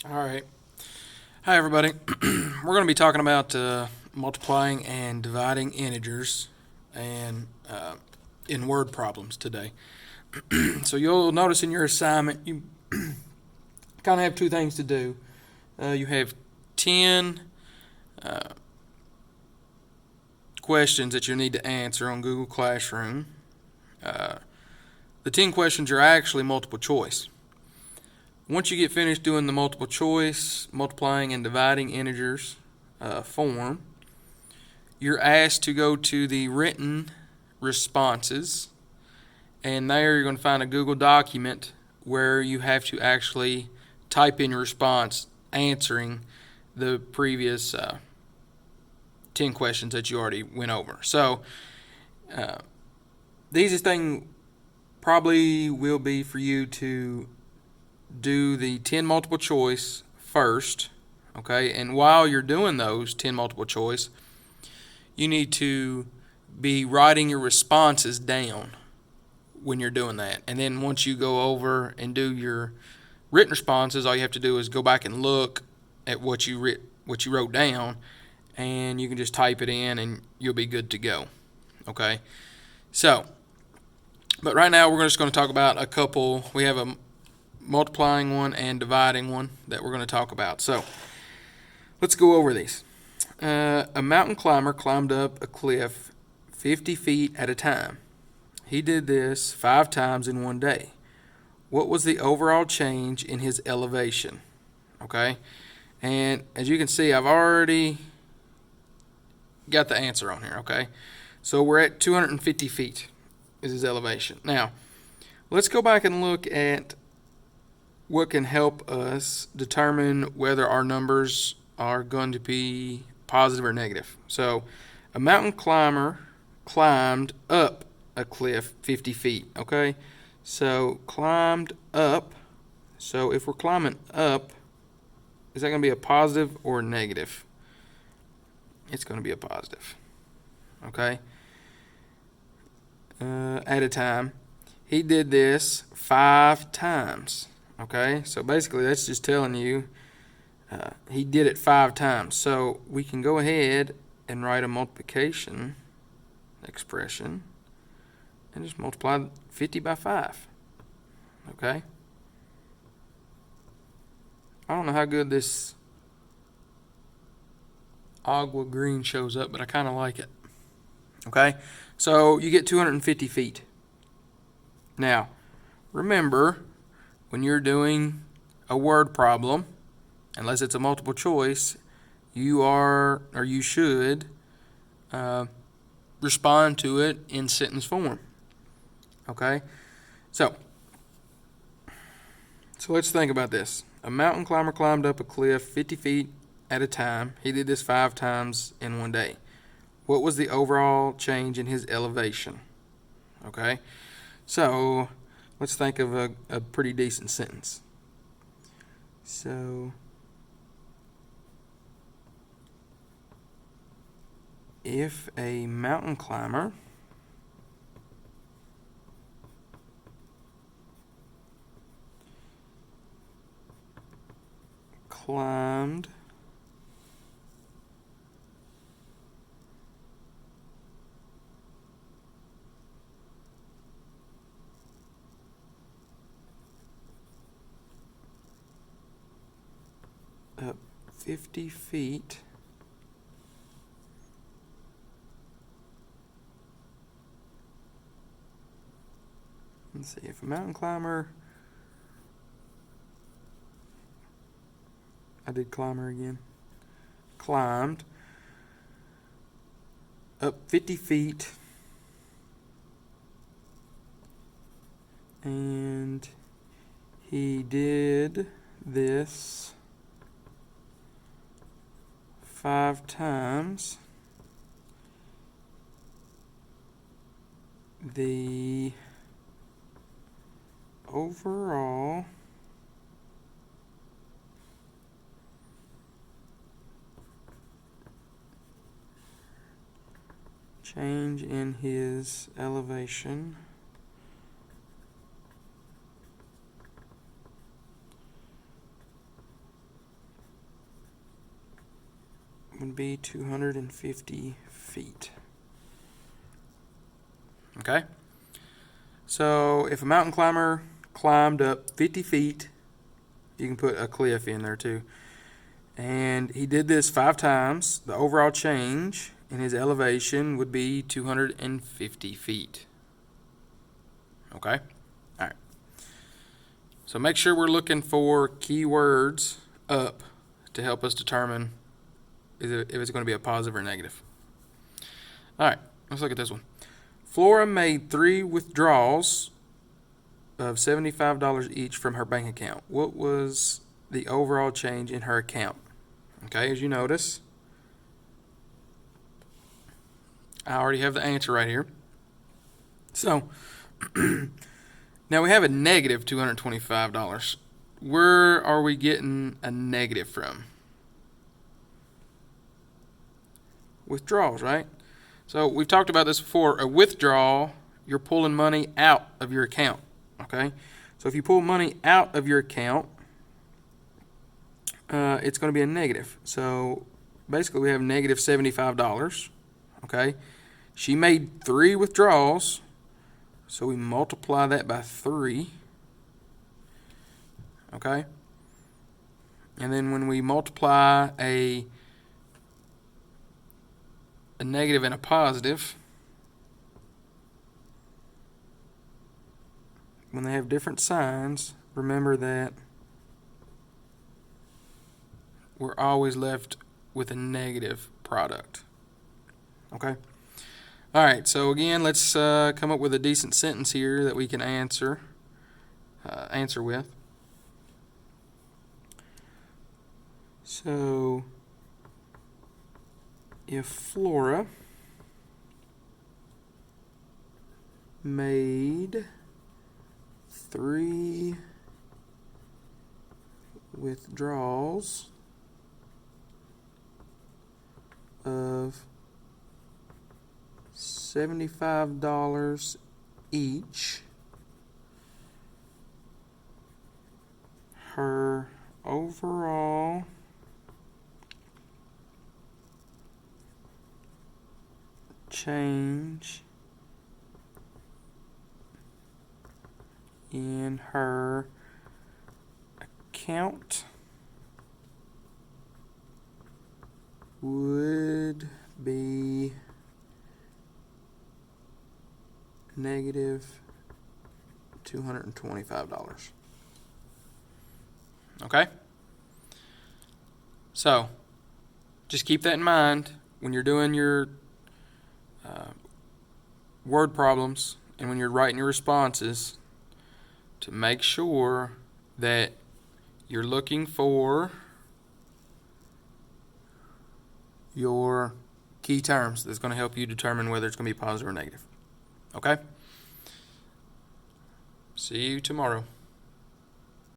All right. Hi, everybody. We're going to be talking about multiplying and dividing integers and in word problems today. So you'll notice in your assignment you kind of have two things to do. You have 10 questions that you need to answer on Google Classroom. Uh, the 10 questions are actually multiple choice. Once you get finished doing the multiple choice, multiplying and dividing integers form, you're asked to go to the written responses, and there you're going to find a Google document where you have to actually type in your response answering the previous 10 questions that you already went over. So, the easiest thing probably will be for you to do the 10 multiple choice first, okay? And while you're doing those 10 multiple choice, you need to be writing your responses down when you're doing that. And then once you go over and do your written responses, all you have to do is go back and look at what you wrote down, and you can just type it in and you'll be good to go. Okay? So, but right now we're just going to talk about a couple. We have a multiplying one and dividing one that we're going to talk about. So, let's go over these. A mountain climber climbed up a cliff 50 feet at a time. He did this 5 times in one day. What was the overall change in his elevation? Okay? And as you can see, I've already got the answer on here, okay? So we're at 250 feet is his elevation. Now, let's go back and look at what can help us determine whether our numbers are going to be positive or negative. So, a mountain climber climbed up a cliff 50 feet, okay? So, climbed up. So, if we're climbing up, is that going to be a positive or a negative? It's going to be a positive, okay? At a time. He did this 5 times, okay? So, basically, that's just telling you he did it 5 times. So we can go ahead and write a multiplication expression and just multiply 50 by 5. Okay? I don't know how good this agua green shows up, but I kind of like it. Okay? So you get 250 feet. Now, remember, when you're doing a word problem, unless it's a multiple choice, you should respond to it in sentence form. Okay? So let's think about this. A mountain climber climbed up a cliff 50 feet at a time. He did this 5 times in one day. What was the overall change in his elevation? Okay? So let's think of a pretty decent sentence. So, if a mountain climber climbed up 50 feet let's see, if a mountain climber, I did climber again, climbed up 50 feet and he did this 5 times, the overall change in his elevation would be 250 feet. Okay? So if a mountain climber climbed up 50 feet, you can put a cliff in there too, and he did this 5 times, the overall change in his elevation would be 250 feet. Okay? All right. So make sure we're looking for keywords up to help us determine if it's going to be a positive or negative. All right, let's look at this one. Flora made 3 withdrawals of $75 each from her bank account. What was the overall change in her account? Okay, as you notice, I already have the answer right here. So, now we have a negative $225. Where are we getting a negative from? Withdrawals, right? So we've talked about this before. A withdrawal, you're pulling money out of your account. Okay? So if you pull money out of your account, it's going to be a negative. So basically we have negative $75. Okay? She made 3 withdrawals, so we multiply that by 3. Okay? And then when we multiply a negative and a positive, when they have different signs, remember that we're always left with a negative product. Okay? All right, so again, let's come up with a decent sentence here that we can answer with. So, if Flora made 3 withdrawals of $75 each, her overall change in her account would be negative $225. Okay? So, just keep that in mind when you're doing your word problems and when you're writing your responses, to make sure that you're looking for your key terms that's going to help you determine whether it's going to be positive or negative. Okay? See you tomorrow.